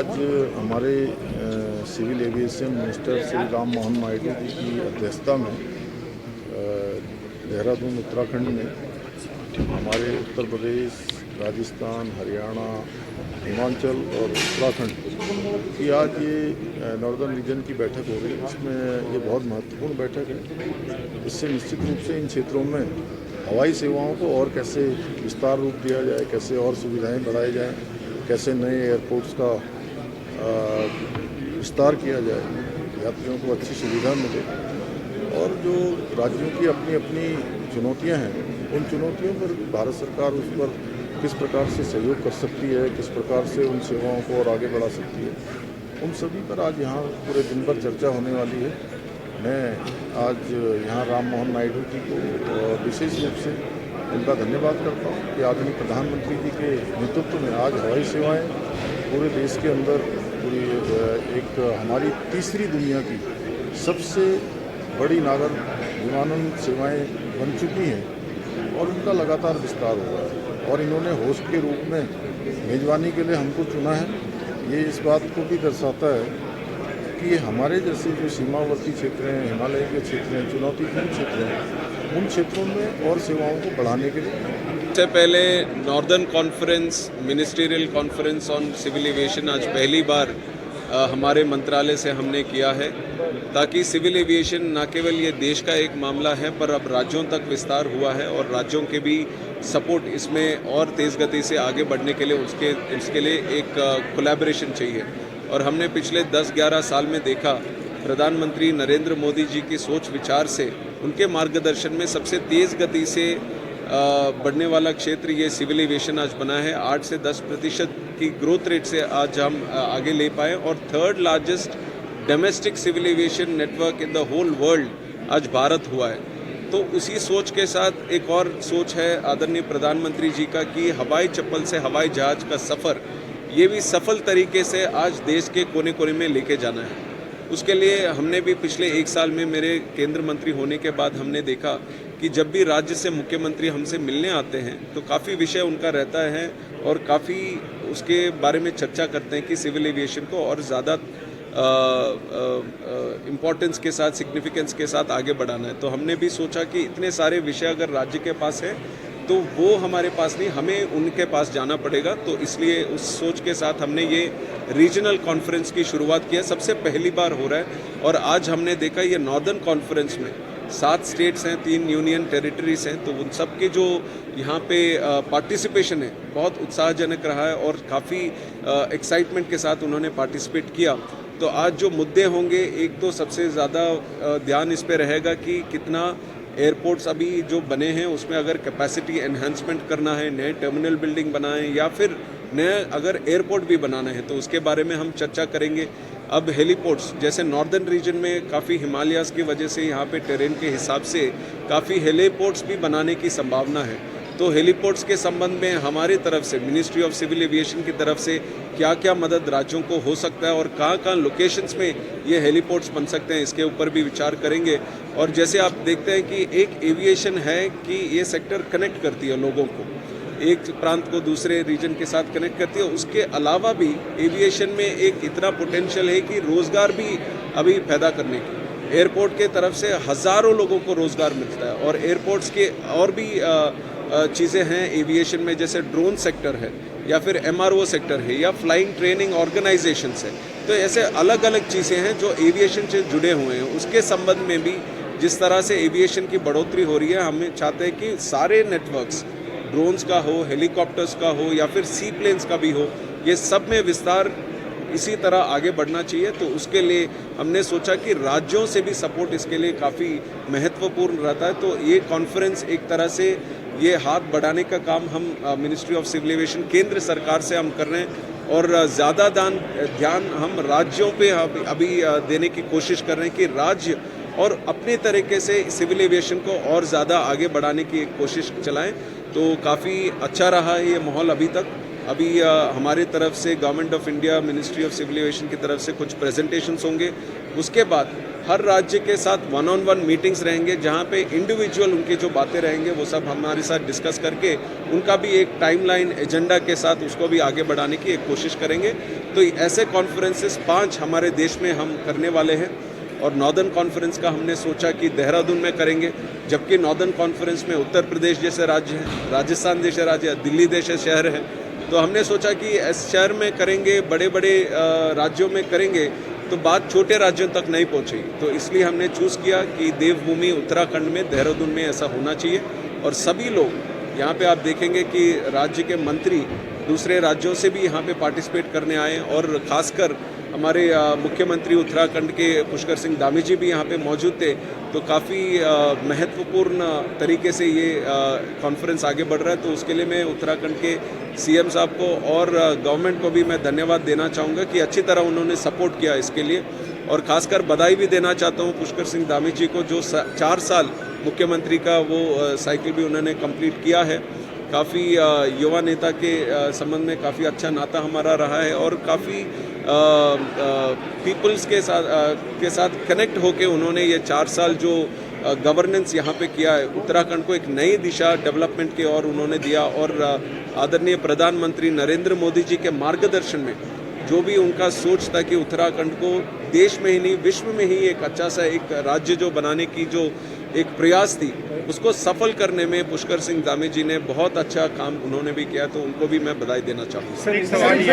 आज हमारे civil aviation minister Shri Ram Mohan Naidu ji की अध्यक्षता में देहरादून उत्तराखंड में हमारे उत्तर प्रदेश, राजस्थान, हरियाणा, हिमाचल और उत्तराखंड की आज ये नॉर्दर्न रीजन की बैठक हो रही है। इसमें ये बहुत महत्वपूर्ण बैठक है। इससे निश्चित रूप से इन क्षेत्रों में हवाई सेवाओं को और कैसे विस्तार रूप दिया जाए, कैसे और सुविधाएं बढ़ाई जाएं, कैसे नए एयरपोर्ट्स का विस्तार किया जाए, यात्रियों को अच्छी सुविधा मिले और जो राज्यों की अपनी अपनी चुनौतियां हैं, उन चुनौतियों पर भारत सरकार उस पर किस प्रकार से सहयोग कर सकती है, किस प्रकार से उन सेवाओं को और आगे बढ़ा सकती है, उन सभी पर आज यहाँ पूरे दिन भर चर्चा होने वाली है। मैं आज यहाँ राम मोहन नायडू जी को विशेष रूप से उनका धन्यवाद करता हूँ कि आदरणीय प्रधानमंत्री जी के नेतृत्व में आज हवाई सेवाएं पूरे देश के अंदर पूरी एक हमारी तीसरी दुनिया की सबसे बड़ी नागर विमानन सेवाएं बन चुकी हैं और उनका लगातार विस्तार हो रहा है। और इन्होंने होस्ट के रूप में मेज़बानी के लिए हमको चुना है। ये इस बात को भी दर्शाता है कि हमारे जैसे जो सीमावर्ती क्षेत्र हैं, हिमालय के क्षेत्र हैं, चुनौतीपूर्ण क्षेत्र हैं, उन क्षेत्रों में और सेवाओं को बढ़ाने के लिए सबसे पहले northern conference, ministerial conference on civil aviation आज पहली बार हमारे मंत्रालय से हमने किया है, ताकि सिविल एविएशन न केवल ये देश का एक मामला है पर अब राज्यों तक विस्तार हुआ है और राज्यों के भी सपोर्ट इसमें और तेज़ गति से आगे बढ़ने के लिए इसके लिए एक कोलैबोरेशन चाहिए। और हमने पिछले 10-11 साल में देखा प्रधानमंत्री नरेंद्र मोदी जी की सोच विचार से, उनके मार्गदर्शन में सबसे तेज़ गति से बढ़ने वाला क्षेत्र ये सिविल एविएशन आज बना है। 8 से 10% की ग्रोथ रेट से आज हम आगे ले पाए और third largest domestic civil aviation network in the whole world आज भारत हुआ है। तो उसी सोच के साथ एक और सोच है आदरणीय प्रधानमंत्री जी का कि हवाई चप्पल से हवाई जहाज का सफ़र ये भी सफल तरीके से आज देश के कोने कोने में लेके जाना है। उसके लिए हमने भी पिछले 1 साल में मेरे केंद्र मंत्री होने के बाद हमने देखा कि जब भी राज्य से मुख्यमंत्री हमसे मिलने आते हैं तो काफ़ी विषय उनका रहता है और काफ़ी उसके बारे में चर्चा करते हैं कि सिविल एविएशन को और ज़्यादा इम्पोर्टेंस के साथ, सिग्निफिकेंस के साथ आगे बढ़ाना है। तो हमने भी सोचा कि इतने सारे विषय अगर राज्य के पास है तो वो हमारे पास नहीं, हमें उनके पास जाना पड़ेगा। तो इसलिए उस सोच के साथ हमने ये रीजनल कॉन्फ्रेंस की शुरुआत की है। सबसे पहली बार हो रहा है और आज हमने देखा ये नॉर्दर्न कॉन्फ्रेंस में 7 स्टेट्स हैं, 3 यूनियन टेरिटरीज हैं, तो उन सब के जो यहाँ पे पार्टिसिपेशन है बहुत उत्साहजनक रहा है और काफ़ी एक्साइटमेंट के साथ उन्होंने पार्टिसिपेट किया। तो आज जो मुद्दे होंगे, एक तो सबसे ज़्यादा ध्यान इस पे रहेगा कि कितना एयरपोर्ट्स अभी जो बने हैं उसमें अगर कैपेसिटी एनहांसमेंट करना है, नए टर्मिनल बिल्डिंग बनाएं या फिर नए अगर एयरपोर्ट भी बनाना है तो उसके बारे में हम चर्चा करेंगे। अब हेलीपोर्ट्स जैसे नॉर्दर्न रीजन में काफ़ी हिमालयाज़ की वजह से यहाँ पे टेरेन के हिसाब से काफ़ी हेलीपोर्ट्स भी बनाने की संभावना है। तो हेलीपोर्ट्स के संबंध में हमारी तरफ से, मिनिस्ट्री ऑफ सिविल एविएशन की तरफ से क्या क्या मदद राज्यों को हो सकता है और कहाँ कहाँ लोकेशंस में ये हेलीपोर्ट्स बन सकते हैं, इसके ऊपर भी विचार करेंगे। और जैसे आप देखते हैं कि एक एविएशन है कि ये सेक्टर कनेक्ट करती है लोगों को, एक प्रांत को दूसरे रीजन के साथ कनेक्ट करती है। उसके अलावा भी एविएशन में एक इतना पोटेंशियल है कि रोज़गार भी अभी पैदा करने की, एयरपोर्ट के तरफ से हज़ारों लोगों को रोज़गार मिलता है। और एयरपोर्ट्स के और भी चीज़ें हैं एविएशन में, जैसे ड्रोन सेक्टर है या फिर MRO सेक्टर है या फ्लाइंग ट्रेनिंग ऑर्गेनाइजेशंस है। तो ऐसे अलग अलग चीज़ें हैं जो एविएशन से जुड़े हुए हैं। उसके संबंध में भी जिस तरह से एविएशन की बढ़ोतरी हो रही है, हम चाहते हैं कि सारे नेटवर्क्स, ड्रोन्स का हो, हेलीकॉप्टर्स का हो या फिर सी प्लेन्स का भी हो, ये सब में विस्तार इसी तरह आगे बढ़ना चाहिए। तो उसके लिए हमने सोचा कि राज्यों से भी सपोर्ट इसके लिए काफ़ी महत्वपूर्ण रहता है। तो ये कॉन्फ्रेंस एक तरह से ये हाथ बढ़ाने का काम हम मिनिस्ट्री ऑफ सिविल एविएशन केंद्र सरकार से हम कर रहे हैं और ज़्यादा ध्यान हम राज्यों पे अभी देने की कोशिश कर रहे हैं कि राज्य और अपने तरीके से सिविल एविएशन को और ज़्यादा आगे बढ़ाने की एक कोशिश चलाएं। तो काफ़ी अच्छा रहा है ये माहौल अभी तक। अभी हमारी तरफ से government of India, ministry of civil aviation की तरफ से कुछ प्रेजेंटेशंस होंगे। उसके बाद हर राज्य के साथ 1-on-1 मीटिंग्स रहेंगे, जहां पे इंडिविजुअल उनकी जो बातें रहेंगे वो सब हमारे साथ डिस्कस करके उनका भी एक टाइमलाइन एजेंडा के साथ उसको भी आगे बढ़ाने की एक कोशिश करेंगे। तो ऐसे कॉन्फ्रेंसेस 5 हमारे देश में हम करने वाले हैं और नॉर्दर्न कॉन्फ्रेंस का हमने सोचा कि देहरादून में करेंगे, जबकि नॉर्दर्न कॉन्फ्रेंस में उत्तर प्रदेश जैसे राज्य है, राजस्थान जैसे राज्य है, दिल्ली जैसे शहर है। तो हमने सोचा कि इस शहर में करेंगे, बड़े बड़े राज्यों में करेंगे तो बात छोटे राज्यों तक नहीं पहुंचेगी। तो इसलिए हमने चूज़ किया कि देवभूमि उत्तराखंड में देहरादून में ऐसा होना चाहिए और सभी लोग यहाँ पे आप देखेंगे कि राज्य के मंत्री दूसरे राज्यों से भी यहाँ पे पार्टिसिपेट करने आए और ख़ासकर हमारे मुख्यमंत्री उत्तराखंड के पुष्कर सिंह धामी जी भी यहाँ पे मौजूद थे। तो काफ़ी महत्वपूर्ण तरीके से ये कॉन्फ्रेंस आगे बढ़ रहा है। तो उसके लिए मैं उत्तराखंड के सीएम साहब को और गवर्नमेंट को भी मैं धन्यवाद देना चाहूँगा कि अच्छी तरह उन्होंने सपोर्ट किया इसके लिए। और ख़ासकर बधाई भी देना चाहता हूँ पुष्कर सिंह धामी जी को, जो 4 साल मुख्यमंत्री का वो साइकिल भी उन्होंने कंप्लीट किया है। काफ़ी युवा नेता के संबंध में काफ़ी अच्छा नाता हमारा रहा है और काफ़ी पीपल्स के साथ कनेक्ट होके उन्होंने ये 4 साल जो गवर्नेंस यहाँ पे किया है, उत्तराखंड को एक नई दिशा डेवलपमेंट की ओर उन्होंने दिया। और आदरणीय प्रधानमंत्री नरेंद्र मोदी जी के मार्गदर्शन में जो भी उनका सोच था कि उत्तराखंड को देश में ही नहीं विश्व में ही एक अच्छा सा एक राज्य जो बनाने की जो एक प्रयास थी, उसको सफल करने में पुष्कर सिंह धामी जी ने बहुत अच्छा काम उन्होंने भी किया। तो उनको भी मैं बधाई देना चाहूँगा।